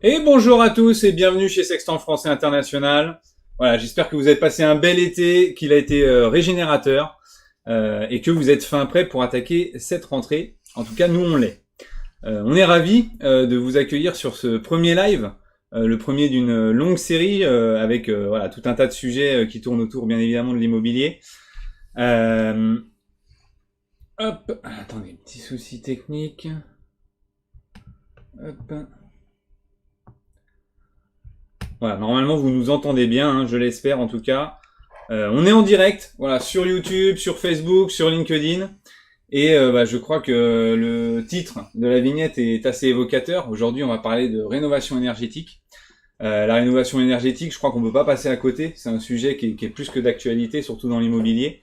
Et bonjour à tous et bienvenue chez Sextant Français International. Voilà, j'espère que vous avez passé un bel été, qu'il a été régénérateur et que vous êtes fin prêt pour attaquer cette rentrée. En tout cas, nous on l'est. On est ravis de vous accueillir sur ce premier live, le premier d'une longue série avec voilà tout un tas de sujets qui tournent autour bien évidemment de l'immobilier. Hop, attendez, petit souci technique. Hop. Voilà, normalement vous nous entendez bien, hein, je l'espère en tout cas. On est en direct, voilà, sur YouTube, sur Facebook, sur LinkedIn. Et je crois que le titre de la vignette est assez évocateur. Aujourd'hui, on va parler de rénovation énergétique. La rénovation énergétique, je crois qu'on ne peut pas passer à côté. C'est un sujet qui est plus que d'actualité, surtout dans l'immobilier.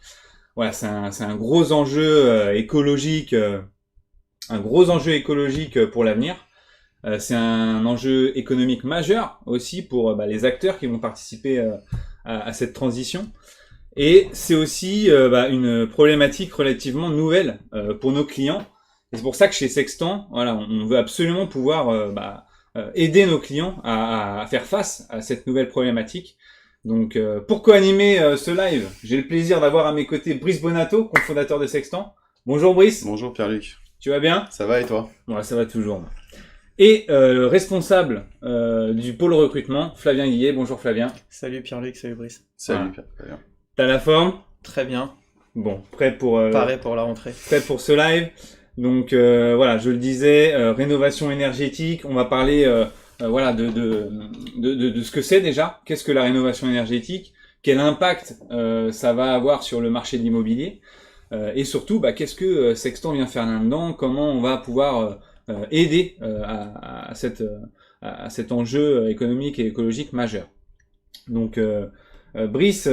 Voilà, c'est un gros enjeu écologique, pour l'avenir. C'est un enjeu économique majeur aussi pour les acteurs qui vont participer à cette transition. Et c'est aussi une problématique relativement nouvelle pour nos clients. Et c'est pour ça que chez Sextant, voilà, on veut absolument pouvoir aider nos clients à faire face à cette nouvelle problématique. Donc, pour co-animer ce live, j'ai le plaisir d'avoir à mes côtés Brice Bonato, cofondateur de Sextant. Bonjour Brice. Bonjour Pierre-Luc. Tu vas bien? Ça va et toi? Ouais, ça va toujours. Et le responsable du pôle recrutement, Flavien Guillet. Bonjour Flavien. Salut Pierre-Luc, salut Brice. Salut Voilà. Pierre. T'as la forme? Très bien, Bon, prêt pour pareil pour la rentrée. ce live. Donc voilà, je le disais, rénovation énergétique. On va parler de ce que c'est déjà. Qu'est-ce que la rénovation énergétique? Quel impact ça va avoir sur le marché de l'immobilier? Et surtout, qu'est-ce que Sextant vient faire là-dedans? Comment on va pouvoir aider à cet enjeu économique et écologique majeur? Donc Brice,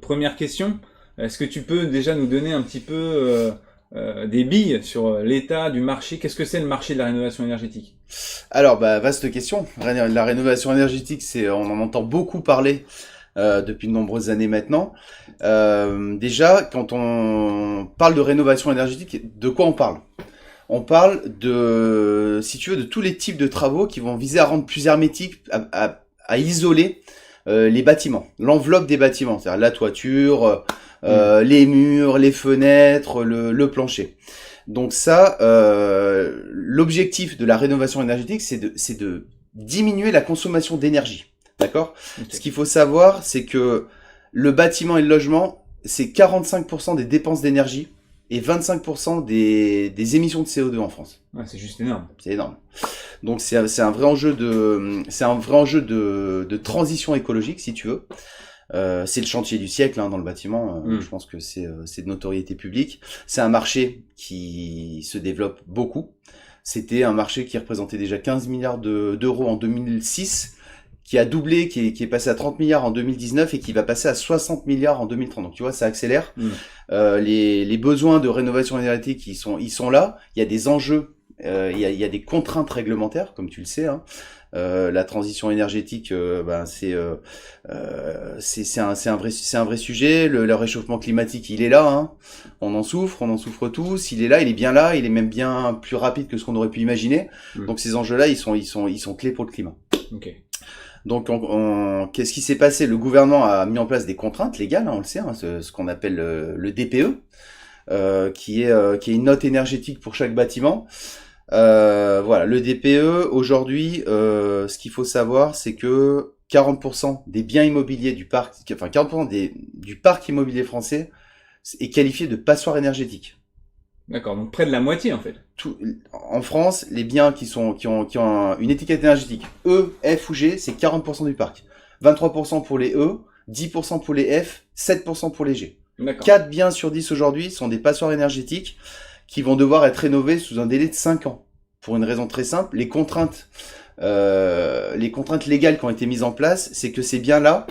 première question. Est-ce que tu peux déjà nous donner un petit peu des billes sur l'état du marché? Qu'est-ce que c'est le marché de la rénovation énergétique? Alors, vaste question. La rénovation énergétique, on en entend beaucoup parler depuis de nombreuses années maintenant. Déjà, quand on parle de rénovation énergétique, de quoi on parle? On parle si tu veux, de tous les types de travaux qui vont viser à rendre plus hermétique, à isoler les bâtiments, l'enveloppe des bâtiments, c'est-à-dire la toiture, les murs, les fenêtres, le plancher. Donc ça, l'objectif de la rénovation énergétique, c'est de diminuer la consommation d'énergie. D'accord? Okay. Ce qu'il faut savoir, c'est que le bâtiment et le logement, c'est 45% des dépenses d'énergie et 25% des émissions de CO2 en France. Ouais, c'est juste énorme. C'est énorme. Donc c'est un vrai enjeu de transition écologique, si tu veux. C'est le chantier du siècle dans le bâtiment. Je pense que c'est de notoriété publique. C'est un marché qui se développe beaucoup. C'était un marché qui représentait déjà 15 milliards d'euros en 2006, qui a doublé, qui est passé à 30 milliards en 2019 et qui va passer à 60 milliards en 2030. Donc tu vois, ça accélère. Les besoins de rénovation énergétique, ils sont là. Il y a des enjeux, il y a des contraintes réglementaires, comme tu le sais. La transition énergétique, c'est un vrai sujet. Le réchauffement climatique, il est là. On en souffre tous. Il est là, il est bien là. Il est même bien plus rapide que ce qu'on aurait pu imaginer. Donc ces enjeux-là, ils sont clés pour le climat. Ok. Donc, qu'est-ce qui s'est passé? Le gouvernement a mis en place des contraintes légales, on le sait, ce qu'on appelle le DPE, qui est une note énergétique pour chaque bâtiment. Voilà, le DPE, aujourd'hui, ce qu'il faut savoir, c'est que 40% des biens immobiliers du parc, enfin 40% du parc immobilier français est qualifié de passoire énergétique. D'accord, donc près de la moitié en fait. En France, les biens qui ont une étiquette énergétique E, F ou G, c'est 40% du parc. 23% pour les E, 10% pour les F, 7% pour les G. D'accord. 4 biens sur 10 aujourd'hui sont des passoires énergétiques qui vont devoir être rénovés sous un délai de 5 ans. Pour une raison très simple, les contraintes légales qui ont été mises en place, c'est que ces biens-là,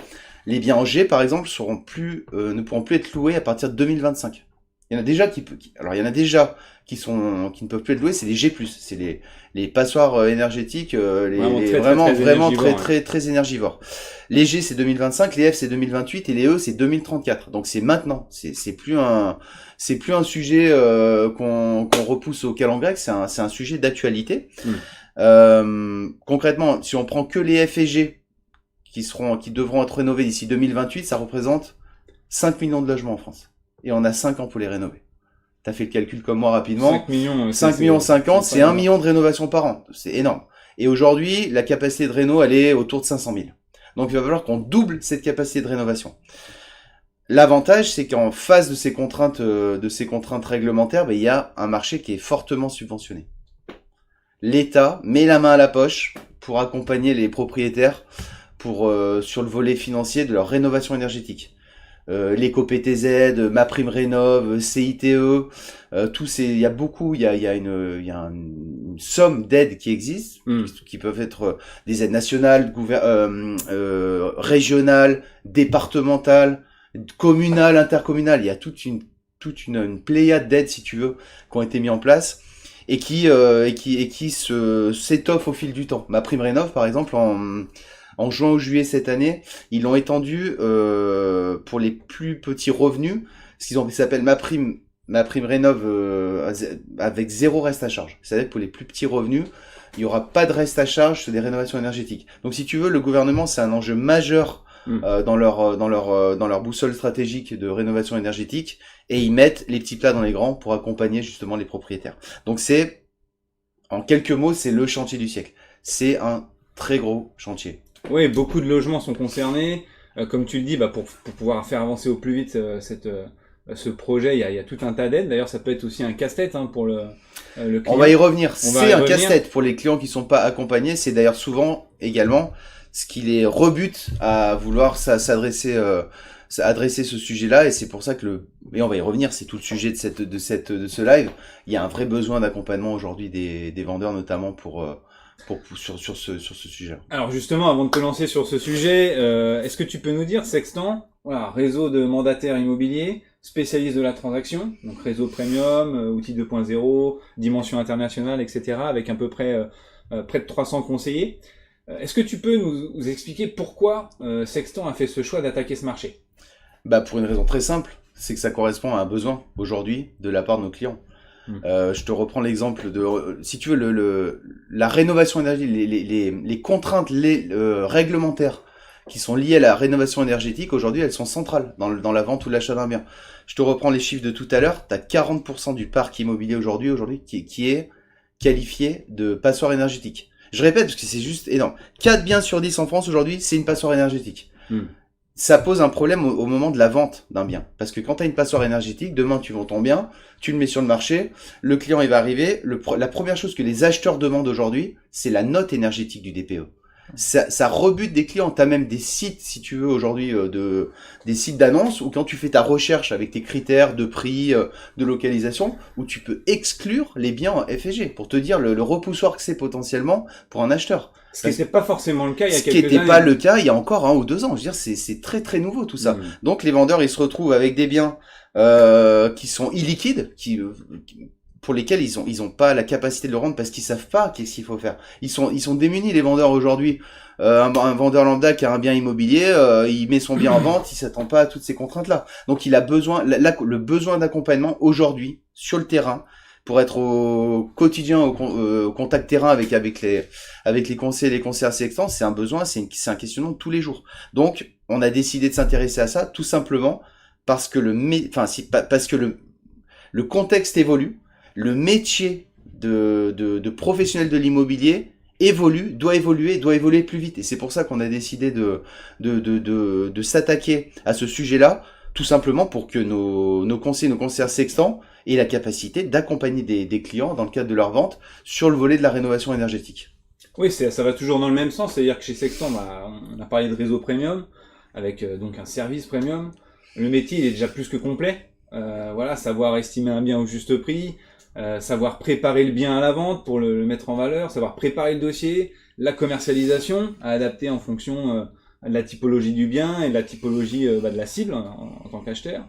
les biens en G par exemple, ne pourront plus être loués à partir de 2025. Il y en a déjà qui ne peuvent plus être loués, c'est les G+, c'est les passoires énergétiques, vraiment très énergivores. Les G c'est 2025, les F c'est 2028 et les E c'est 2034. Donc c'est maintenant, c'est plus un sujet qu'on repousse au calendrier, c'est un sujet d'actualité. Concrètement, si on prend que les F et G qui devront être rénovés d'ici 2028, ça représente 5 millions de logements en France. Et on a 5 ans pour les rénover. T'as fait le calcul comme moi rapidement. 5 millions 50, c'est 1 million de rénovations par an. C'est énorme. Et aujourd'hui, la capacité de réno, elle est autour de 500 000. Donc il va falloir qu'on double cette capacité de rénovation. L'avantage, c'est qu'en face de ces contraintes réglementaires, il y a un marché qui est fortement subventionné. L'État met la main à la poche pour accompagner les propriétaires sur le volet financier de leur rénovation énergétique. L'éco-PTZ, MaPrimeRénov', CITE, il y a une somme d'aides qui existent, qui peuvent être des aides nationales, régionales, départementales, communales, intercommunales. Il y a toute une pléiade d'aides, si tu veux, qui ont été mis en place et qui s'étoffent au fil du temps. MaPrimeRénov', par exemple, en juin ou juillet cette année, ils l'ont étendu pour les plus petits revenus, ce qui s'appelle MaPrimeRénov' avec 0 reste à charge. C'est-à-dire que pour les plus petits revenus, il n'y aura pas de reste à charge sur des rénovations énergétiques. Donc si tu veux, le gouvernement, c'est un enjeu majeur dans leur boussole stratégique de rénovation énergétique, et ils mettent les petits plats dans les grands pour accompagner justement les propriétaires. Donc en quelques mots, c'est le chantier du siècle. C'est un très gros chantier. Oui, beaucoup de logements sont concernés. Comme tu le dis, pour pouvoir faire avancer au plus vite ce projet, il y a tout un tas d'aides. D'ailleurs, ça peut être aussi un casse-tête pour le client. On va y revenir. C'est un casse-tête pour les clients qui sont pas accompagnés. C'est d'ailleurs souvent également ce qui les rebute à vouloir adresser ce sujet-là. Et c'est pour ça mais on va y revenir. C'est tout le sujet de ce live. Il y a un vrai besoin d'accompagnement aujourd'hui des vendeurs, notamment sur ce sujet. Alors justement, avant de te lancer sur ce sujet, est-ce que tu peux nous dire, Sextant, réseau de mandataires immobiliers, spécialiste de la transaction, donc réseau premium, outils 2.0, dimension internationale, etc., avec à peu près près de 300 conseillers. Est-ce que tu peux nous expliquer pourquoi Sextant a fait ce choix d'attaquer ce marché ? Pour une raison très simple, c'est que ça correspond à un besoin aujourd'hui de la part de nos clients. Je te reprends l'exemple si tu veux, la rénovation énergétique, les contraintes réglementaires qui sont liées à la rénovation énergétique, aujourd'hui, elles sont centrales dans la vente ou l'achat d'un bien. Je te reprends les chiffres de tout à l'heure. Tu as 40% du parc immobilier aujourd'hui qui est qualifié de passoire énergétique. Je répète parce que c'est juste énorme. 4 biens sur 10 en France aujourd'hui, c'est une passoire énergétique. Ça pose un problème au moment de la vente d'un bien. Parce que quand tu as une passoire énergétique, demain tu vends ton bien, tu le mets sur le marché, le client il va arriver, la première chose que les acheteurs demandent aujourd'hui, c'est la note énergétique du DPE. Ça rebute des clients. Tu as même des sites, si tu veux, aujourd'hui, des sites d'annonces où quand tu fais ta recherche avec tes critères de prix, de localisation, où tu peux exclure les biens en F et G pour te dire le repoussoir que c'est potentiellement pour un acheteur. Ce qui n'était pas forcément le cas il y a quelques années. Ce qui n'était pas le cas il y a encore 1 ou 2 ans. Je veux dire, c'est très très nouveau tout ça. Donc les vendeurs, ils se retrouvent avec des biens qui sont illiquides, pour lesquels ils ont pas la capacité de le rendre parce qu'ils savent pas qu'est-ce qu'il faut faire. Ils sont démunis, les vendeurs aujourd'hui. Un vendeur lambda qui a un bien immobilier, il met son bien en vente, il s'attend pas à toutes ces contraintes-là. Donc il a besoin, le besoin d'accompagnement aujourd'hui sur le terrain pour être au quotidien au contact terrain avec les conseillers et les conseillers Sextant, c'est un besoin, c'est un questionnement de tous les jours. Donc on a décidé de s'intéresser à ça tout simplement parce que le contexte évolue. Le métier de professionnel de l'immobilier doit évoluer plus vite. Et c'est pour ça qu'on a décidé de s'attaquer à ce sujet-là, tout simplement pour que nos conseillers, nos conseillers Sextant aient la capacité d'accompagner des clients dans le cadre de leur vente sur le volet de la rénovation énergétique. Oui, ça va toujours dans le même sens, c'est-à-dire que chez Sextant, on a parlé de réseau premium, avec donc un service premium. Le métier, il est déjà plus que complet. Savoir estimer un bien au juste prix, savoir préparer le bien à la vente pour le mettre en valeur, savoir préparer le dossier, la commercialisation à adapter en fonction de la typologie du bien et de la typologie de la cible en tant qu'acheteur.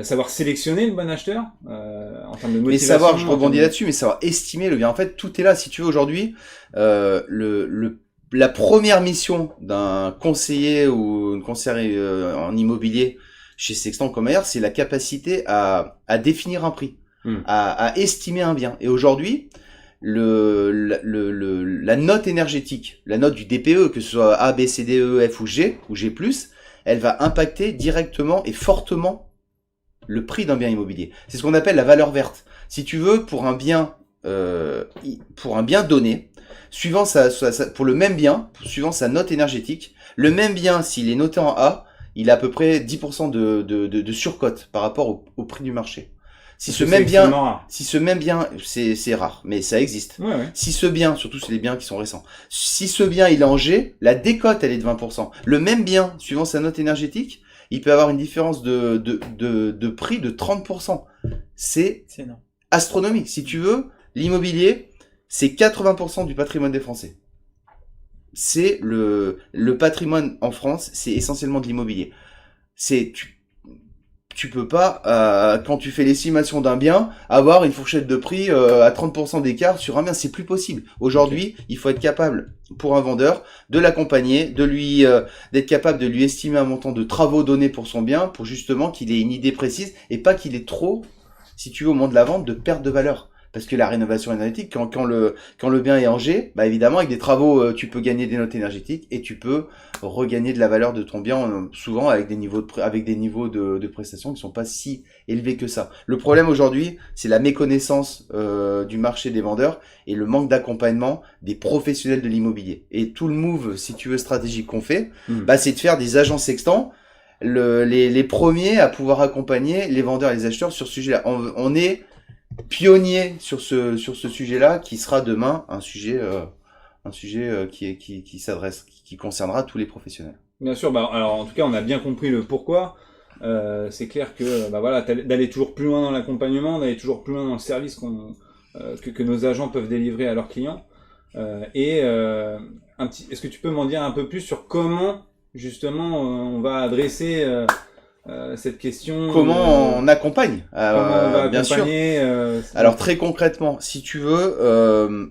savoir sélectionner le bon acheteur en termes de Mais motivation. savoir, je rebondis en termes là-dessus, mais savoir estimer le bien. En fait, tout est là. Si tu veux, aujourd'hui, la première mission d'un conseiller ou une conseillère en immobilier chez Sextant comme ailleurs, c'est la capacité à définir un prix, à estimer un bien. Et aujourd'hui, la note énergétique, la note du DPE, que ce soit A, B, C, D, E, F ou G, elle va impacter directement et fortement le prix d'un bien immobilier. C'est ce qu'on appelle la valeur verte. Si tu veux, pour un bien donné, pour le même bien, suivant sa note énergétique, le même bien, s'il est noté en A, il a à peu près 10% de surcote par rapport au prix du marché. Si ce même bien, c'est rare, mais ça existe. Ouais. Si ce bien, surtout c'est les biens qui sont récents, si ce bien il est en G, la décote elle est de 20%. Le même bien, suivant sa note énergétique, il peut avoir une différence de prix de 30%. C'est énorme. Astronomique. Si tu veux, l'immobilier, c'est 80% du patrimoine des Français. C'est le patrimoine en France, c'est essentiellement de l'immobilier. Tu peux pas, quand tu fais l'estimation d'un bien, avoir une fourchette de prix à 30% d'écart sur un bien. C'est plus possible. Aujourd'hui, il faut être capable, pour un vendeur, de l'accompagner, d'être capable de lui estimer un montant de travaux donnés pour son bien, pour justement qu'il ait une idée précise et pas qu'il ait trop, si tu veux, au moment de la vente, de perte de valeur. Parce que la rénovation énergétique, quand le bien est en G, bah évidemment, avec des travaux, tu peux gagner des notes énergétiques et tu peux regagner de la valeur de ton bien, souvent avec des niveaux de prestations qui sont pas si élevés que ça. Le problème aujourd'hui, c'est la méconnaissance du marché des vendeurs et le manque d'accompagnement des professionnels de l'immobilier. Et tout le move, si tu veux, stratégique qu'on fait, bah c'est de faire des agents sextants, les premiers à pouvoir accompagner les vendeurs et les acheteurs sur ce sujet-là. On est pionnier sur ce sujet-là, qui sera demain un sujet qui concernera tous les professionnels. Bien sûr, alors en tout cas on a bien compris le pourquoi. C'est clair que voilà, d'aller toujours plus loin dans l'accompagnement, d'aller toujours plus loin dans le service que nos agents peuvent délivrer à leurs clients. Est-ce que tu peux m'en dire un peu plus sur comment justement on va adresser cette question? Comment on accompagne comment on va bien accompagner sûr. Alors très concrètement, si tu veux,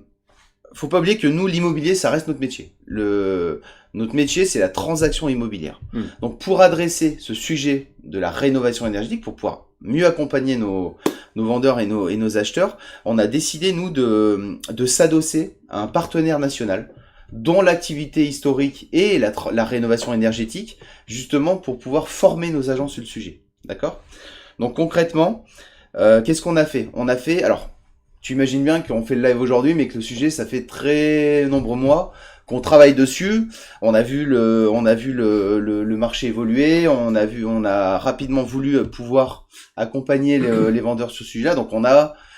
faut pas oublier que nous, l'immobilier, ça reste notre métier. Notre métier, c'est la transaction immobilière. Donc pour adresser ce sujet de la rénovation énergétique, pour pouvoir mieux accompagner nos vendeurs et nos acheteurs, on a décidé, nous, de s'adosser à un partenaire national dont l'activité historique est la rénovation énergétique, justement pour pouvoir former nos agents sur le sujet. D'accord ? Donc concrètement, qu'est-ce qu'on a fait ? On a fait, alors, tu imagines bien qu'on fait le live aujourd'hui, mais que le sujet, ça fait très nombreux mois qu'on travaille dessus. On a vu le marché évoluer, on a rapidement voulu pouvoir accompagner les vendeurs sur ce sujet-là. Donc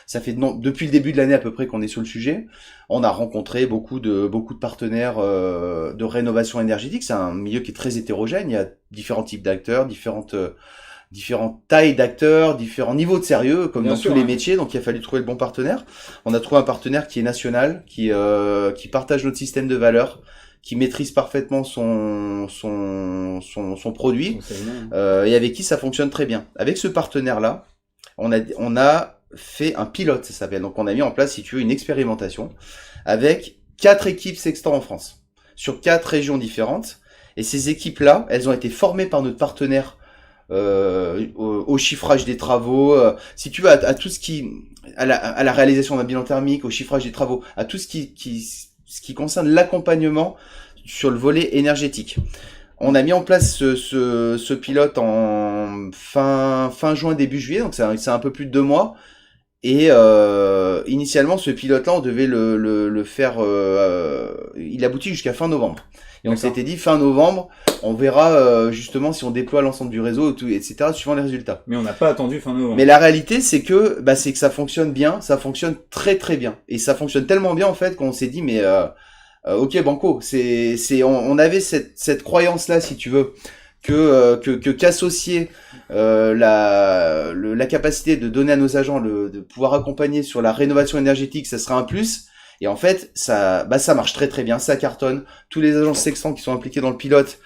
ça fait depuis le début de l'année à peu près qu'on est sur le sujet. On a rencontré beaucoup de partenaires de rénovation énergétique. C'est un milieu qui est très hétérogène. Il y a différents types d'acteurs, différentes tailles d'acteurs, différents niveaux de sérieux, comme dans tous les métiers. Donc il a fallu trouver le bon partenaire. On a trouvé un partenaire qui est national, qui partage notre système de valeurs, qui maîtrise parfaitement son produit, et avec qui ça fonctionne très bien. Avec ce partenaire-là, on a fait un pilote, ça s'appelle. Donc on a mis en place, si tu veux, une expérimentation avec 4 équipes Sextant en France, sur 4 régions différentes. Et ces équipes-là, elles ont été formées par notre partenaire au chiffrage des travaux, si tu veux, à tout ce qui, à la réalisation d'un bilan thermique, au chiffrage des travaux, à tout ce qui concerne l'accompagnement sur le volet énergétique. On a mis en place ce pilote en fin juin, début juillet, donc c'est un peu plus de 2 mois. Et initialement, ce pilote-là, on devait le faire. Il aboutit jusqu'à fin novembre. Et on s'était dit fin novembre, on verra justement si on déploie l'ensemble du réseau, etc. suivant les résultats. Mais on n'a pas attendu fin novembre. Mais la réalité, c'est que ça fonctionne bien, ça fonctionne très très bien, et ça fonctionne tellement bien en fait qu'on s'est dit mais ok banco, on avait cette croyance là, si tu veux, qu'associer la capacité de donner à nos agents de pouvoir accompagner sur la rénovation énergétique, ça sera un plus. Et en fait, ça marche très très bien, ça cartonne. Tous les agents Sextant qui sont impliqués dans le pilote,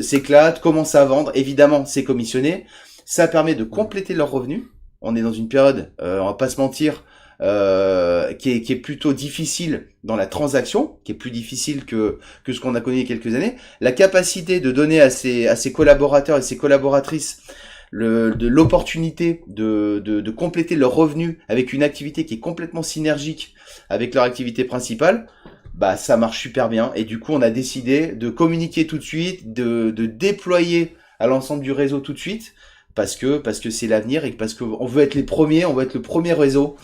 s'éclatent, commencent à vendre. Évidemment, c'est commissionné. Ça permet de compléter leurs revenus. On est dans une période, on va pas se mentir, qui est plutôt difficile dans la transaction, qui est plus difficile que ce qu'on a connu il y a quelques années. La capacité de donner à ses collaborateurs et ses collaboratrices de l'opportunité de compléter leurs revenus avec une activité qui est complètement synergique avec leur activité principale, bah ça marche super bien. Et du coup, on a décidé de communiquer tout de suite, de déployer à l'ensemble du réseau tout de suite, parce que c'est l'avenir et parce qu'on veut être les premiers, on veut être le premier réseau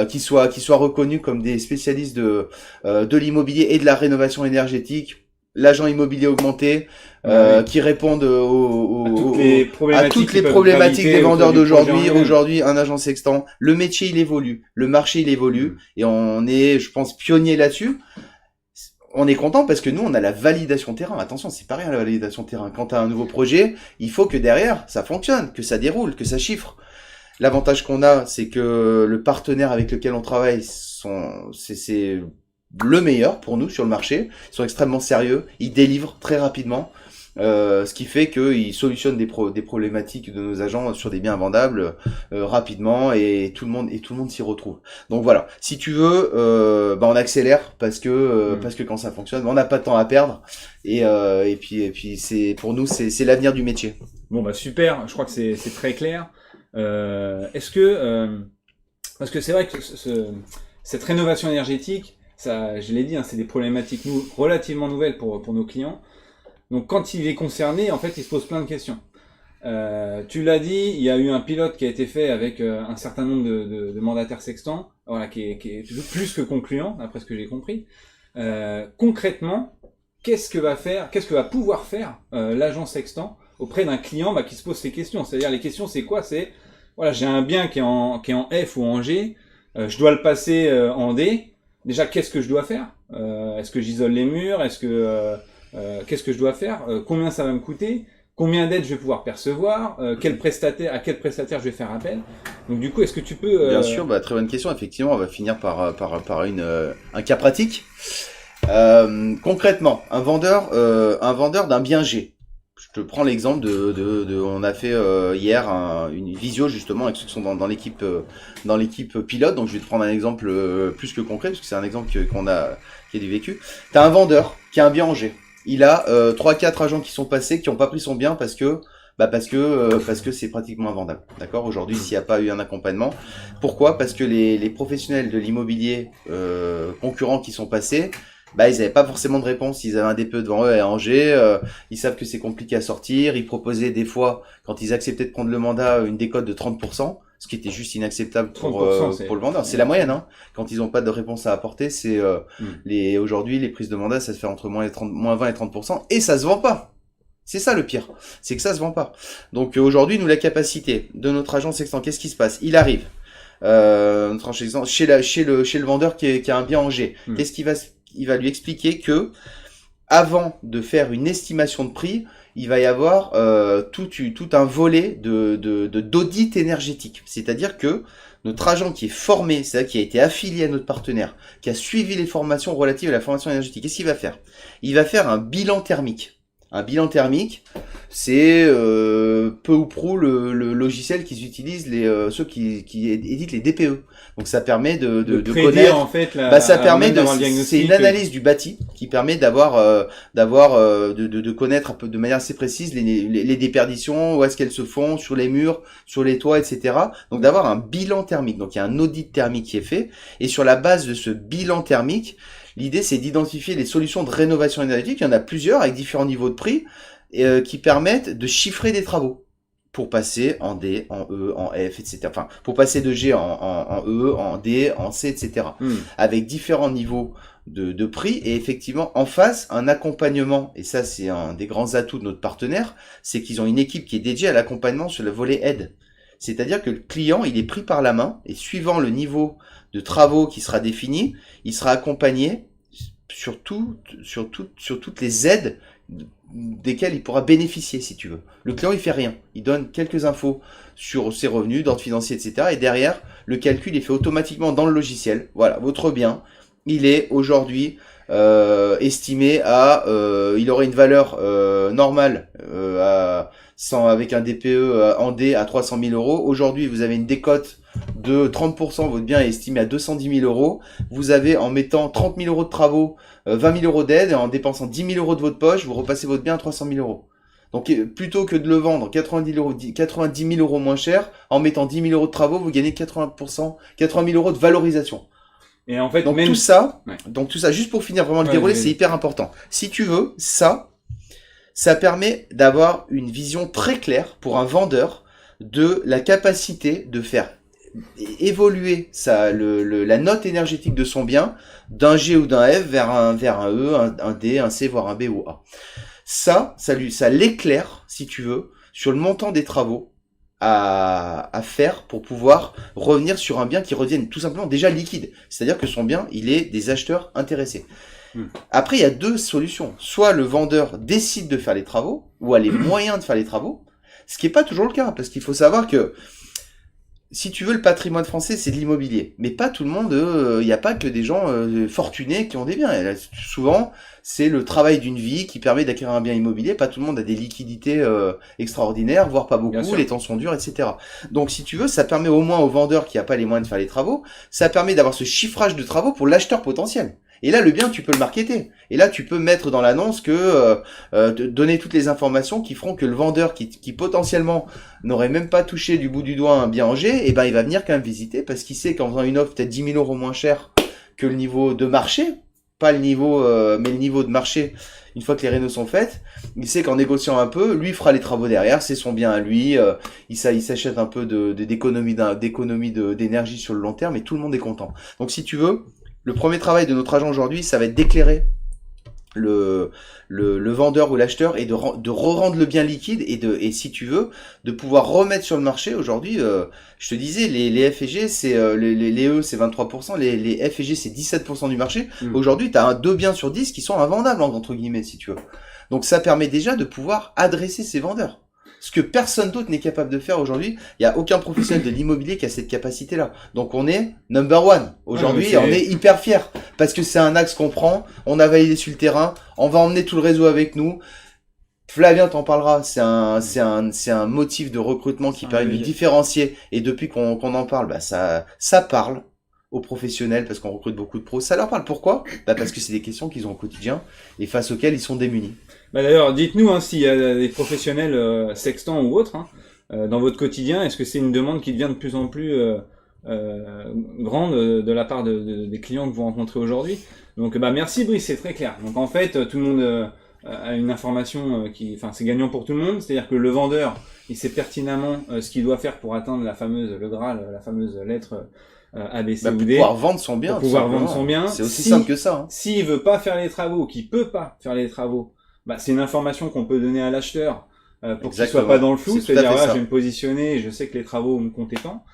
qui soit reconnu comme des spécialistes de l'immobilier et de la rénovation énergétique, l'agent immobilier augmenté, qui répondent à toutes les problématiques des vendeurs d'aujourd'hui. Aujourd'hui, un agent sextant, le métier il évolue, le marché il évolue, et on est, je pense, pionnier là-dessus. On est content parce que nous, on a la validation terrain. Attention, c'est pas rien la validation terrain. Quand tu as un nouveau projet, il faut que derrière, ça fonctionne, que ça déroule, que ça chiffre. L'avantage qu'on a, c'est que le partenaire avec lequel on travaille, c'est le meilleur pour nous sur le marché. Ils sont extrêmement sérieux, ils délivrent très rapidement, ce qui fait qu'ils solutionnent des problématiques de nos agents sur des biens vendables rapidement, et tout le monde s'y retrouve. Donc voilà, si tu veux, on accélère parce que quand ça fonctionne, on n'a pas de temps à perdre, et puis c'est pour nous c'est l'avenir du métier. Bon bah super, je crois que c'est très clair. Est-ce que parce que c'est vrai que cette rénovation énergétique, ça, je l'ai dit, hein, c'est des problématiques relativement nouvelles pour nos clients. Donc quand il est concerné, en fait, il se pose plein de questions. Tu l'as dit, il y a eu un pilote qui a été fait avec un certain nombre de mandataires sextants, voilà, qui est plus que concluant, d'après ce que j'ai compris. Concrètement, qu'est-ce que va pouvoir faire l'agent sextant auprès d'un client qui se pose ces questions? C'est-à-dire, les questions, c'est quoi? C'est, voilà, j'ai un bien qui est en F ou en G, je dois le passer en D. Déjà, qu'est-ce que je dois faire? Est-ce que j'isole les murs? Qu'est-ce que je dois faire? Combien ça va me coûter? Combien d'aides je vais pouvoir percevoir? À quel prestataire je vais faire appel? Donc du coup, est-ce que tu peux... Bien sûr, très bonne question. Effectivement, on va finir par un cas pratique. Concrètement, un vendeur d'un bien G. Je te prends l'exemple on a fait hier une visio justement avec ceux qui sont dans l'équipe pilote. Donc je vais te prendre un exemple plus que concret, parce que c'est un exemple qui est du vécu. T'as un vendeur qui a un bien en G. Il a 3-4 agents qui sont passés, qui n'ont pas pris son bien parce que c'est pratiquement invendable. D'accord? Aujourd'hui, s'il n'y a pas eu un accompagnement. Pourquoi? Parce que les professionnels de l'immobilier concurrents qui sont passés, ils n'avaient pas forcément de réponse. Ils avaient un DPE devant eux à Angers, ils savent que c'est compliqué à sortir. Ils proposaient des fois, quand ils acceptaient de prendre le mandat, une décote de 30%, ce qui était juste inacceptable pour le vendeur. C'est la moyenne, hein. Quand ils n'ont pas de réponse à apporter, c'est aujourd'hui les prises de mandat, ça se fait entre moins 20 et 30%, et ça se vend pas. C'est ça le pire, c'est que ça se vend pas. Donc aujourd'hui, nous, la capacité de notre agent sextant, qu'est-ce qui se passe? Il arrive notre agent sextant chez le vendeur qui a un bien en G. Qu'est-ce il va lui expliquer que avant de faire une estimation de prix, il va y avoir tout un volet d'audit énergétique. C'est-à-dire que notre agent qui est formé, c'est-à-dire qui a été affilié à notre partenaire, qui a suivi les formations relatives à la formation énergétique, qu'est-ce qu'il va faire? Il va faire un bilan thermique. Un bilan thermique, c'est peu ou prou le logiciel qu'ils utilisent ceux qui éditent les DPE. Donc ça permet de connaître. En fait, c'est une analyse du bâti qui permet de connaître un peu de manière assez précise les déperditions, où est-ce qu'elles se font, sur les murs, sur les toits, etc. Donc d'avoir un bilan thermique. Donc il y a un audit thermique qui est fait, et sur la base de ce bilan thermique, l'idée, c'est d'identifier les solutions de rénovation énergétique. Il y en a plusieurs avec différents niveaux de prix qui permettent de chiffrer des travaux pour passer en D, en E, en F, etc. Enfin, pour passer de G en E, en D, en C, etc. Avec différents niveaux de prix, et effectivement, en face, un accompagnement. Et ça, c'est un des grands atouts de notre partenaire, c'est qu'ils ont une équipe qui est dédiée à l'accompagnement sur le volet aide. C'est-à-dire que le client, il est pris par la main, et suivant le niveau de travaux qui sera défini, il sera accompagné sur toutes les aides desquelles il pourra bénéficier, si tu veux. Le client, il fait rien. Il donne quelques infos sur ses revenus, d'ordre financier, etc. Et derrière, le calcul est fait automatiquement dans le logiciel. Voilà, votre bien, il est aujourd'hui estimé à, il aurait une valeur normale avec un DPE en D à 300 000 euros. Aujourd'hui, vous avez une décote de 30%, votre bien est estimé à 210 000 euros. Vous avez, en mettant 30 000 euros de travaux, 20 000 euros d'aide, et en dépensant 10 000 euros de votre poche, vous repassez votre bien à 300 000 euros. Donc, plutôt que de le vendre 90 000 euros moins cher, en mettant 10 000 euros de travaux, vous gagnez 80 000 euros de valorisation. Et en fait, Donc, même... tout ça, Ouais. juste pour finir vraiment le Ouais, déroulé, vas-y. c'est hyper important. Si tu veux, ça permet d'avoir une vision très claire pour un vendeur de la capacité de faire évoluer la note énergétique de son bien d'un G ou d'un F vers un E, un D, un C, voire un B ou A. Ça l'éclaire, si tu veux, sur le montant des travaux à faire pour pouvoir revenir sur un bien qui revienne tout simplement déjà liquide. C'est-à-dire que son bien, il est des acheteurs intéressés. Après, il y a deux solutions. Soit le vendeur décide de faire les travaux, ou a les moyens de faire les travaux, ce qui n'est pas toujours le cas, parce qu'il faut savoir que si tu veux, le patrimoine français, c'est de l'immobilier. Mais pas tout le monde, il n'y a pas que des gens fortunés qui ont des biens. Et là, souvent, c'est le travail d'une vie qui permet d'acquérir un bien immobilier. Pas tout le monde a des liquidités extraordinaires, voire pas beaucoup, les temps sont durs, etc. Donc, si tu veux, ça permet au moins au vendeur qui n'a pas les moyens de faire les travaux, ça permet d'avoir ce chiffrage de travaux pour l'acheteur potentiel. Et là, le bien, tu peux le marketer. Et là, tu peux mettre dans l'annonce que donner toutes les informations qui feront que le vendeur qui potentiellement n'aurait même pas touché du bout du doigt un bien en G, eh ben, il va venir quand même visiter parce qu'il sait qu'en faisant une offre peut-être 10 000 euros moins cher que le niveau de marché, pas le niveau, mais le niveau de marché, une fois que les rénaux sont faites, il sait qu'en négociant un peu, lui fera les travaux derrière, c'est son bien à lui, il s'achète un peu d'économie d'énergie sur le long terme et tout le monde est content. Donc si tu veux, le premier travail de notre agent aujourd'hui, ça va être d'éclairer le vendeur ou l'acheteur et de re-rendre le bien liquide et si tu veux, de pouvoir remettre sur le marché aujourd'hui, je te disais, les F et G, c'est, les E, c'est 23%, les F et G, c'est 17% du marché. Aujourd'hui, tu as 2 biens sur 10 qui sont invendables, entre guillemets, si tu veux. Donc, ça permet déjà de pouvoir adresser ces vendeurs. Ce que personne d'autre n'est capable de faire aujourd'hui. Il n'y a aucun professionnel de l'immobilier qui a cette capacité-là. Donc on est number one. Aujourd'hui, on est hyper fiers. Parce que c'est un axe qu'on prend, on a validé sur le terrain, on va emmener tout le réseau avec nous. Flavien t'en parlera, c'est un motif de recrutement qui permet de différencier. Et depuis qu'on en parle, bah ça parle aux professionnels parce qu'on recrute beaucoup de pros. Ça leur parle. Pourquoi ? Bah parce que c'est des questions qu'ils ont au quotidien et face auxquelles ils sont démunis. Bah d'ailleurs, dites-nous s'il y a des professionnels sextants ou autres dans votre quotidien. Est-ce que c'est une demande qui devient de plus en plus grande de la part des clients que vous rencontrez aujourd'hui? Donc bah merci Brice, c'est très clair. Donc en fait, tout le monde a une information c'est gagnant pour tout le monde. C'est-à-dire que le vendeur, il sait pertinemment ce qu'il doit faire pour atteindre le Graal, la fameuse lettre A, B, C ou D. Pour pouvoir vendre son bien. Pour pouvoir vendre son bien. C'est aussi simple que ça. S'il veut pas faire les travaux, qu'il peut pas faire les travaux, bah, c'est une information qu'on peut donner à l'acheteur pour qu'il soit pas dans le flou. C'est-à-dire, je vais me positionner, je sais que les travaux me comptent tant.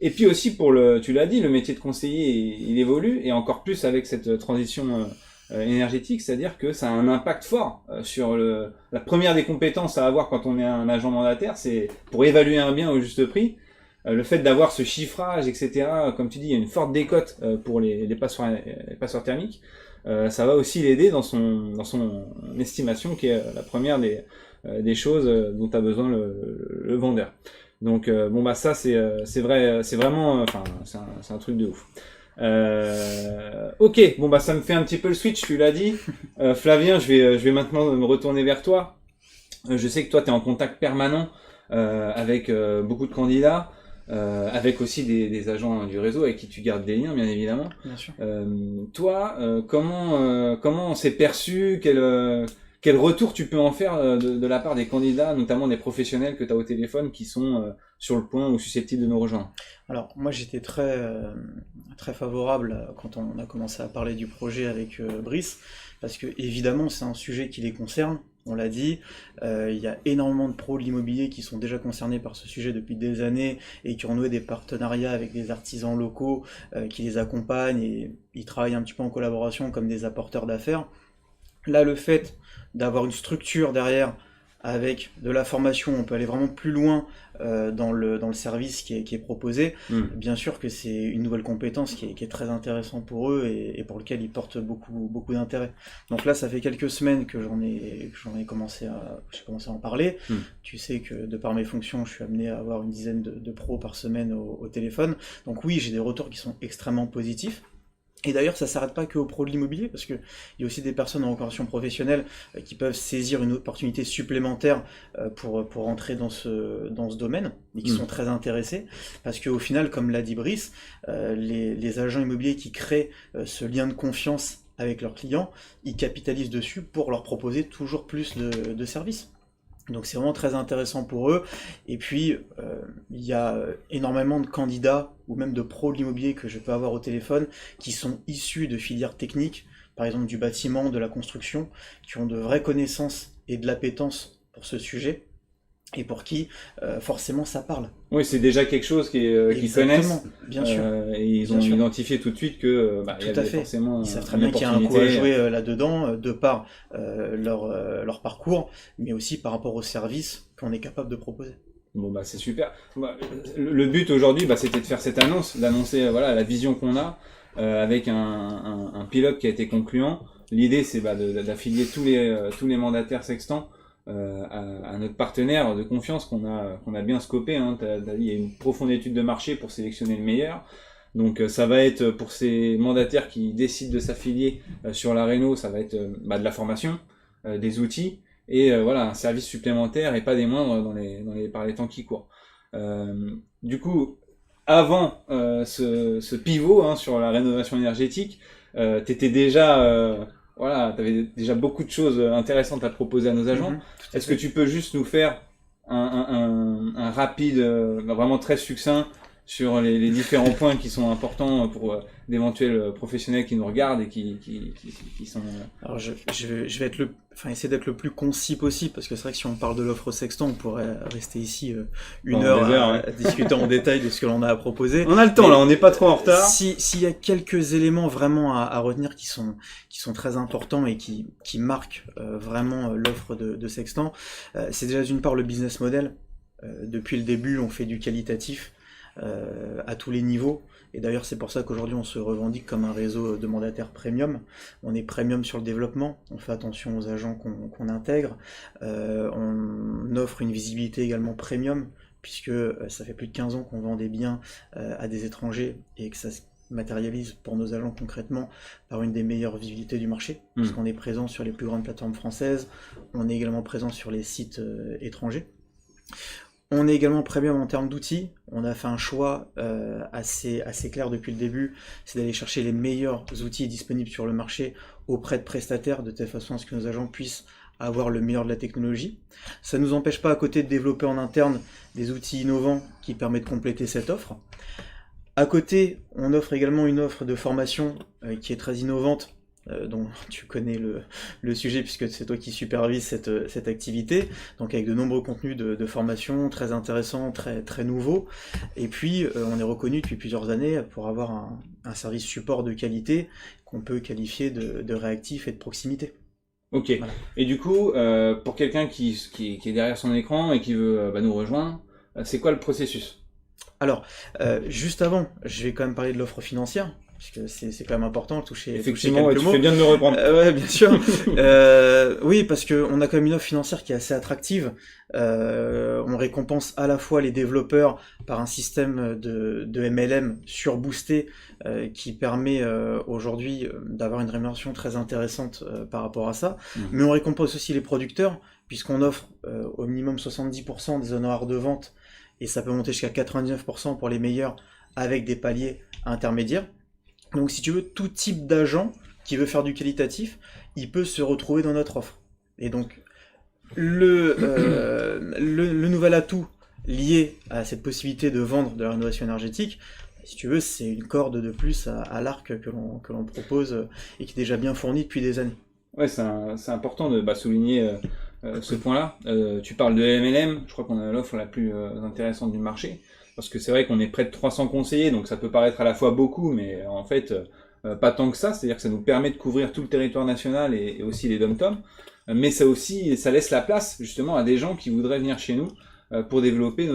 Et puis aussi tu l'as dit, le métier de conseiller, il évolue, et encore plus avec cette transition énergétique, c'est-à-dire que ça a un impact fort sur la première des compétences à avoir quand on est un agent mandataire, c'est pour évaluer un bien au juste prix. Le fait d'avoir ce chiffrage, etc., comme tu dis, il y a une forte décote pour les passoires thermiques. Ça va aussi l'aider dans son estimation, qui est la première des choses dont a besoin le vendeur. Donc bon bah ça c'est vrai, c'est vraiment, c'est un truc de ouf. Ok, bon bah ça me fait un petit peu le switch, tu l'as dit. Flavien, je vais maintenant me retourner vers toi. Je sais que toi t'es en contact permanent avec beaucoup de candidats. Avec aussi des agents du réseau avec qui tu gardes des liens, bien évidemment. Bien sûr. Toi, comment c'est perçu, quel retour tu peux en faire de la part des candidats, notamment des professionnels que tu as au téléphone qui sont sur le point ou susceptibles de nous rejoindre? Alors, moi j'étais très favorable quand on a commencé à parler du projet avec Brice, parce que évidemment c'est un sujet qui les concerne. On l'a dit, il y a énormément de pros de l'immobilier qui sont déjà concernés par ce sujet depuis des années et qui ont noué des partenariats avec des artisans locaux qui les accompagnent et ils travaillent un petit peu en collaboration comme des apporteurs d'affaires. Là, le fait d'avoir une structure derrière avec de la formation, on peut aller vraiment plus loin dans le service qui est proposé. Bien sûr que c'est une nouvelle compétence qui est très intéressante pour eux et pour lequel ils portent beaucoup d'intérêt. Donc là, ça fait quelques semaines que j'ai commencé à en parler. Tu sais que de par mes fonctions, je suis amené à avoir une dizaine de pros par semaine au téléphone. Donc oui, j'ai des retours qui sont extrêmement positifs. Et d'ailleurs, ça ne s'arrête pas qu'aux pros de l'immobilier, parce qu'il y a aussi des personnes en reconversion professionnelle qui peuvent saisir une opportunité supplémentaire pour entrer dans ce domaine, et qui sont très intéressés, parce qu'au final, comme l'a dit Brice, les agents immobiliers qui créent ce lien de confiance avec leurs clients, ils capitalisent dessus pour leur proposer toujours plus de services. Donc c'est vraiment très intéressant pour eux. Et puis, il y a énormément de candidats, ou même de pros de l'immobilier que je peux avoir au téléphone, qui sont issus de filières techniques, par exemple du bâtiment, de la construction, qui ont de vraies connaissances et de l'appétence pour ce sujet, et pour qui, forcément, ça parle. Oui, c'est déjà quelque chose qu'ils connaissent. Bien sûr. Et ils ont identifié tout de suite que il y avait forcément ils savent très bien qu'il y a un coup à jouer là-dedans, de par leur parcours, mais aussi par rapport aux services qu'on est capable de proposer. Bon c'est super. Le but aujourd'hui, c'était de faire cette annonce, d'annoncer la vision qu'on a avec un pilote qui a été concluant. L'idée c'est d'affilier tous les mandataires Sextant à notre partenaire de confiance qu'on a bien scopé. Il y a une profonde étude de marché pour sélectionner le meilleur. Donc ça va être pour ces mandataires qui décident de s'affilier sur la réno, ça va être de la formation, des outils et un service supplémentaire et pas des moindres par les temps qui courent. Du coup, avant ce pivot sur la rénovation énergétique, t'étais déjà t'avais déjà beaucoup de choses intéressantes à proposer à nos agents. Est-ce que tu peux juste nous faire un rapide, vraiment très succinct sur les différents points qui sont importants pour d'éventuels professionnels qui nous regardent et qui sont... Alors je vais essayer d'être le plus concis possible, parce que c'est vrai que si on parle de l'offre Sextant, on pourrait rester ici une heure à discuter en détail de ce que l'on a à proposer. On a le temps là, on n'est pas trop en retard. S'il y a quelques éléments vraiment à retenir qui sont très importants et qui marquent vraiment l'offre de Sextant, c'est déjà d'une part le business model. Depuis le début, on fait du qualitatif à tous les niveaux, et d'ailleurs c'est pour ça qu'aujourd'hui on se revendique comme un réseau de mandataires premium. On est premium sur le développement, on fait attention aux agents qu'on intègre, on offre une visibilité également premium, puisque ça fait plus de 15 ans qu'on vend des biens à des étrangers, et que ça se matérialise pour nos agents concrètement par une des meilleures visibilités du marché, parce qu'on est présent sur les plus grandes plateformes françaises, on est également présent sur les sites étrangers. On est également premium en termes d'outils. On a fait un choix assez clair depuis le début, c'est d'aller chercher les meilleurs outils disponibles sur le marché auprès de prestataires, de telle façon à ce que nos agents puissent avoir le meilleur de la technologie. Ça ne nous empêche pas à côté de développer en interne des outils innovants qui permettent de compléter cette offre. À côté, on offre également une offre de formation qui est très innovante, dont tu connais le sujet puisque c'est toi qui supervises cette activité, donc avec de nombreux contenus de formation très intéressants, très nouveaux, et puis on est reconnu depuis plusieurs années pour avoir un service support de qualité qu'on peut qualifier de réactif et de proximité. Ok, voilà. Et du coup, pour quelqu'un qui est derrière son écran et qui veut nous rejoindre, c'est quoi le processus ? Alors, juste avant, je vais quand même parler de l'offre financière, puisque c'est quand même important de toucher effectivement, quelques mots. Tu fais bien de me reprendre. Ouais, bien sûr. Oui, parce qu'on a quand même une offre financière qui est assez attractive. On récompense à la fois les développeurs par un système de MLM surboosté qui permet aujourd'hui d'avoir une rémunération très intéressante par rapport à ça. Mais on récompense aussi les producteurs, puisqu'on offre au minimum 70% des honoraires de vente, et ça peut monter jusqu'à 99% pour les meilleurs, avec des paliers intermédiaires. Donc si tu veux, tout type d'agent qui veut faire du qualitatif, il peut se retrouver dans notre offre. Et donc le nouvel atout lié à cette possibilité de vendre de la rénovation énergétique, si tu veux, c'est une corde de plus à l'arc que l'on propose et qui est déjà bien fournie depuis des années. Ouais, c'est important de souligner ce point-là. Tu parles de MLM, je crois qu'on a l'offre la plus intéressante du marché. Parce que c'est vrai qu'on est près de 300 conseillers, donc ça peut paraître à la fois beaucoup, mais en fait, pas tant que ça. C'est-à-dire que ça nous permet de couvrir tout le territoire national et aussi les dom-toms. mais ça laisse la place justement à des gens qui voudraient venir chez nous pour développer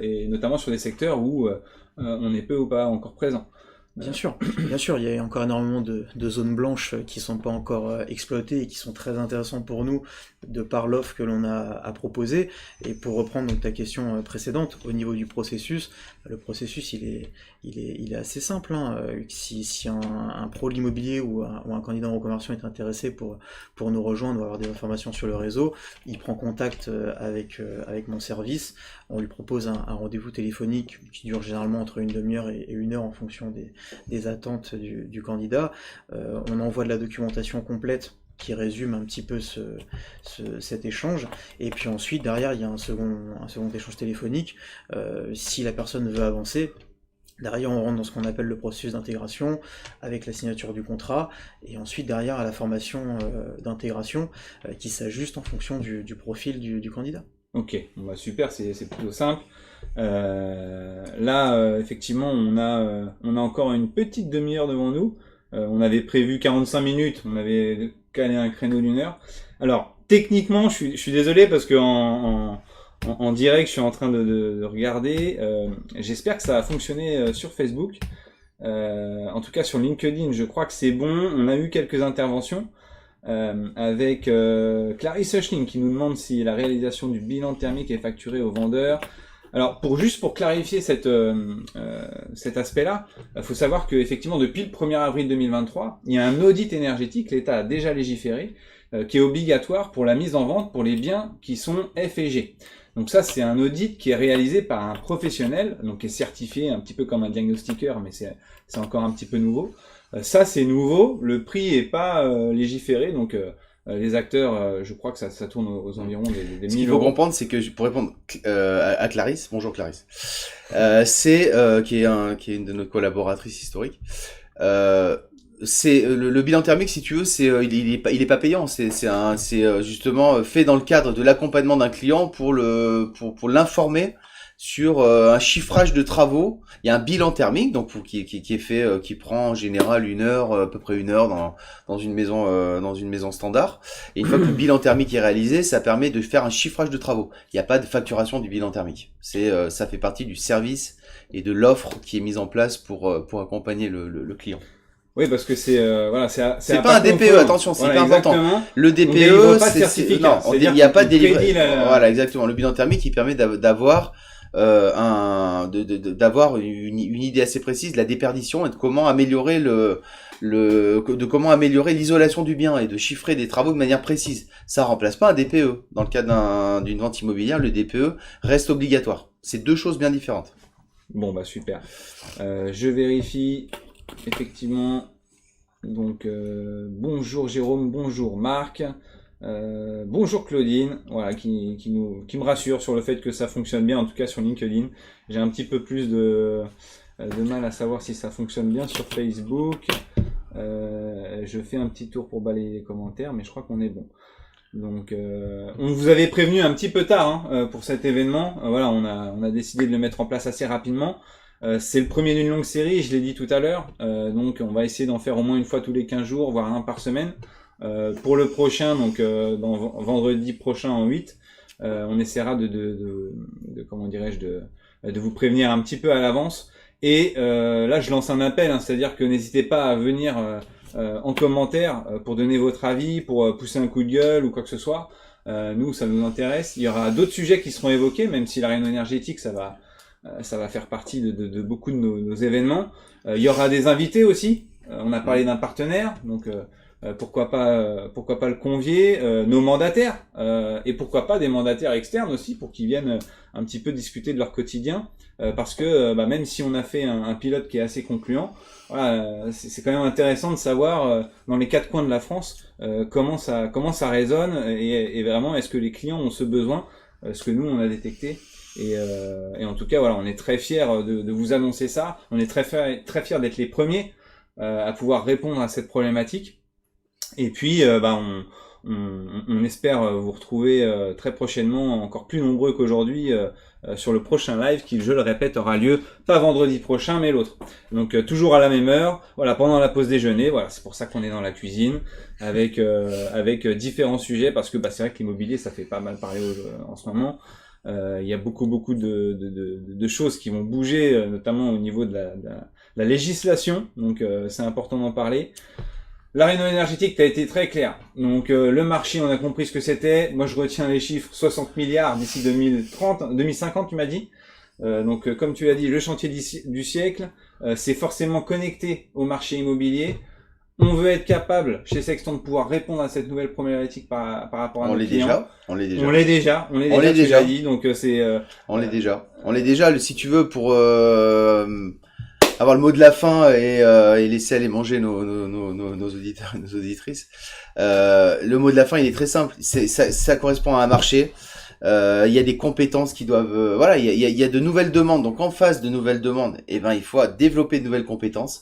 et notamment sur des secteurs où on est peu ou pas encore présent. Bien sûr, bien sûr, il y a encore énormément de zones blanches qui sont pas encore exploitées et qui sont très intéressantes pour nous de par l'offre que l'on a à proposer. Et pour reprendre donc ta question précédente, au niveau du processus, le processus il est assez simple. Hein. Si un pro de l'immobilier ou un candidat en reconversion est intéressé pour nous rejoindre ou avoir des informations sur le réseau, il prend contact avec mon service. On lui propose un rendez-vous téléphonique qui dure généralement entre une demi-heure et 1 heure en fonction des attentes du candidat. On envoie de la documentation complète qui résume un petit peu cet échange. Et puis ensuite, derrière, il y a un second échange téléphonique. Si la personne veut avancer, derrière, on rentre dans ce qu'on appelle le processus d'intégration avec la signature du contrat et ensuite derrière à la formation d'intégration qui s'ajuste en fonction du profil du candidat. Ok, bon bah super, c'est plutôt simple. Là, effectivement, on a encore une petite demi-heure devant nous. On avait prévu 45 minutes, on avait calé un créneau d'1 heure. Alors, techniquement, je suis désolé parce que en direct, je suis en train de regarder. J'espère que ça a fonctionné sur Facebook. En tout cas, sur LinkedIn, je crois que c'est bon. On a eu quelques interventions. Avec Clarisse Hushling qui nous demande si la réalisation du bilan thermique est facturée aux vendeurs. Alors pour clarifier cet aspect-là, il faut savoir que effectivement depuis le 1er avril 2023, il y a un audit énergétique, l'État a déjà légiféré, qui est obligatoire pour la mise en vente pour les biens qui sont F et G. Donc ça c'est un audit qui est réalisé par un professionnel, donc qui est certifié un petit peu comme un diagnostiqueur, mais c'est encore un petit peu nouveau. Ça c'est nouveau, le prix est pas légiféré, donc les acteurs, je crois que ça tourne aux environs des 1000 euros. Ce qu'il faut comprendre, c'est que pour répondre à Clarisse, bonjour Clarisse, qui est une de nos collaboratrices historiques. C'est le bilan thermique, si tu veux, il est pas payant, c'est justement fait dans le cadre de l'accompagnement d'un client pour l'informer sur un chiffrage de travaux. Il y a un bilan thermique donc qui est fait, qui prend en général 1 heure, à peu près 1 heure dans une maison standard. Et une fois que le bilan thermique est réalisé, ça permet de faire un chiffrage de travaux. Il n'y a pas de facturation du bilan thermique. Ça fait partie du service et de l'offre qui est mise en place pour accompagner le client. Oui, parce que c'est pas un DPE, attention, c'est pas important. Le DPE, il n'y a pas de délivré. Voilà, exactement. Le bilan thermique, il permet d'avoir d'avoir une idée assez précise de la déperdition et de comment améliorer l'isolation du bien et de chiffrer des travaux de manière précise. Ça remplace pas un DPE. Dans le cas d'une vente immobilière, le DPE reste obligatoire. C'est deux choses bien différentes. Bon bah super. Je vérifie effectivement. Donc bonjour Jérôme, bonjour Marc. Bonjour Claudine, voilà, qui me rassure sur le fait que ça fonctionne bien, en tout cas sur LinkedIn. J'ai un petit peu plus de mal à savoir si ça fonctionne bien sur Facebook. Je fais un petit tour pour balayer les commentaires, mais je crois qu'on est bon. Donc on vous avait prévenu un petit peu tard pour cet événement. Voilà, on a décidé de le mettre en place assez rapidement. C'est le premier d'une longue série, je l'ai dit tout à l'heure. Donc on va essayer d'en faire au moins une fois tous les 15 jours, voire un par semaine. Pour le prochain, donc vendredi prochain en 8, on essaiera de comment dirais-je de vous prévenir un petit peu à l'avance. Et là, je lance un appel, c'est-à-dire que n'hésitez pas à venir en commentaire pour donner votre avis, pour pousser un coup de gueule ou quoi que ce soit. Nous, ça nous intéresse. Il y aura d'autres sujets qui seront évoqués, même si la réunion énergétique, ça va faire partie de beaucoup de nos événements. Il y aura des invités aussi. On a parlé d'un partenaire, donc pourquoi pas le convier, nos mandataires, et pourquoi pas des mandataires externes aussi pour qu'ils viennent un petit peu discuter de leur quotidien, parce que même si on a fait un pilote qui est assez concluant, voilà, c'est quand même intéressant de savoir dans les 4 coins de la France comment ça résonne et vraiment est-ce que les clients ont ce besoin, ce que nous on a détecté. Et en tout cas voilà, on est très fiers de vous annoncer ça, on est très fiers d'être les premiers à pouvoir répondre à cette problématique. Et puis on espère vous retrouver très prochainement, encore plus nombreux qu'aujourd'hui, sur le prochain live qui, je le répète, aura lieu pas vendredi prochain, mais l'autre. Donc toujours à la même heure, voilà, pendant la pause déjeuner. Voilà, c'est pour ça qu'on est dans la cuisine avec différents sujets, parce que c'est vrai que l'immobilier, ça fait pas mal parler en ce moment. Il y a beaucoup de choses qui vont bouger, notamment au niveau de la législation. Donc c'est important d'en parler. La rénovation énergétique, tu as été très clair. Donc le marché, on a compris ce que c'était. Moi, je retiens les chiffres 60 milliards d'ici 2050, tu m'as dit. Donc comme tu l'as dit, le chantier du siècle, c'est forcément connecté au marché immobilier. On veut être capable, chez Sexton, de pouvoir répondre à cette nouvelle problématique par rapport à nos clients. On l'est déjà. On l'est déjà. Tu l'as dit, donc c'est... On l'est déjà. On l'est déjà, si tu veux, pour avoir le mot de la fin et laisser aller manger nos auditeurs et nos auditrices. Le mot de la fin, il est très simple. Ça correspond à un marché. Il y a des compétences qui doivent... voilà, il y a de nouvelles demandes. Donc, en face de nouvelles demandes, il faut développer de nouvelles compétences.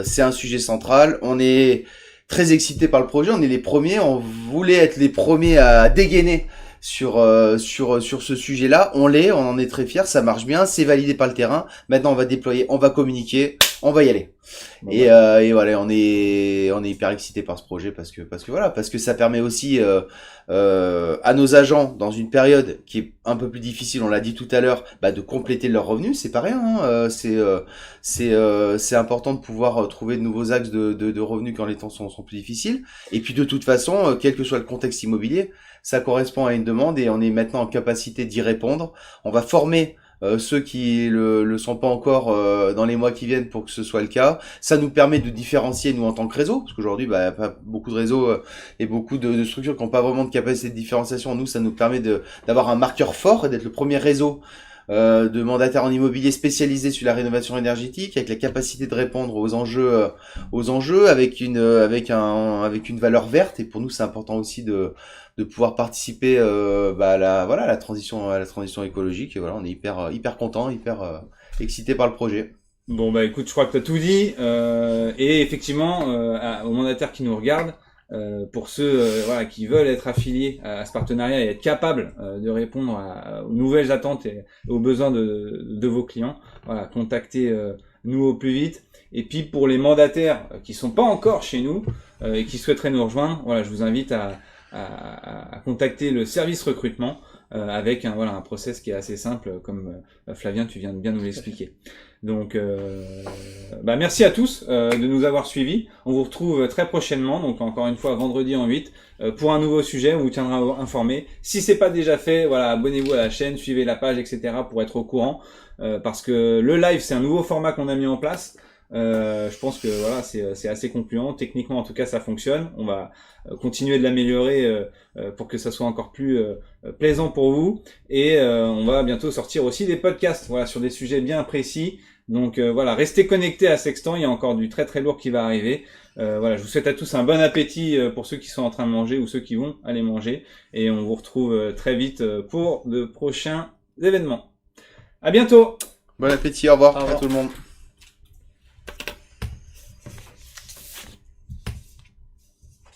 C'est un sujet central. On est très excité par le projet. On est les premiers. On voulait être les premiers à dégainer sur ce sujet-là. On l'est. On en est très fiers. Ça marche bien. C'est validé par le terrain. Maintenant, on va déployer. On va communiquer. On va y aller. Bon, et voilà, on est hyper excité par ce projet parce que ça permet aussi à nos agents dans une période qui est un peu plus difficile, on l'a dit tout à l'heure, de compléter leurs revenus. C'est pas rien, hein. C'est important de pouvoir trouver de nouveaux axes de revenus quand les temps sont plus difficiles. Et puis de toute façon, quel que soit le contexte immobilier, ça correspond à une demande et on est maintenant en capacité d'y répondre. On va former ceux qui le sont pas encore dans les mois qui viennent pour que ce soit le cas. Ça nous permet de différencier nous en tant que réseau, parce qu'aujourd'hui y a pas beaucoup de réseaux et beaucoup de structures qui n'ont pas vraiment de capacité de différenciation. Nous, ça nous permet d'avoir un marqueur fort et d'être le premier réseau de mandataires en immobilier spécialisés sur la rénovation énergétique, avec la capacité de répondre aux enjeux avec une valeur verte. Et pour nous, c'est important aussi de pouvoir participer à la transition écologique. Et voilà, on est hyper content, hyper excité par le projet. Bon écoute, je crois que tu as tout dit. Et effectivement, aux mandataires qui nous regardent, pour ceux qui veulent être affiliés à ce partenariat et être capables de répondre aux nouvelles attentes et aux besoins de vos clients, contactez nous au plus vite. Et puis pour les mandataires qui sont pas encore chez nous et qui souhaiteraient nous rejoindre, je vous invite à contacter le service recrutement avec un process qui est assez simple, comme Flavien, tu viens de bien nous l'expliquer. Donc, merci à tous de nous avoir suivis. On vous retrouve très prochainement, donc encore une fois vendredi en 8, pour un nouveau sujet. On vous tiendra informé. Si c'est pas déjà fait, abonnez-vous à la chaîne, suivez la page, etc. pour être au courant, parce que le live c'est un nouveau format qu'on a mis en place. Je pense que c'est assez concluant. Techniquement, en tout cas, ça fonctionne. On va continuer de l'améliorer pour que ça soit encore plus plaisant pour vous. Et on va bientôt sortir aussi des podcasts, sur des sujets bien précis. Donc restez connectés à Sexton. Il y a encore du très très lourd qui va arriver. Je vous souhaite à tous un bon appétit pour ceux qui sont en train de manger ou ceux qui vont aller manger. Et on vous retrouve très vite pour de prochains événements. À bientôt. Bon appétit. Au revoir à tout le monde.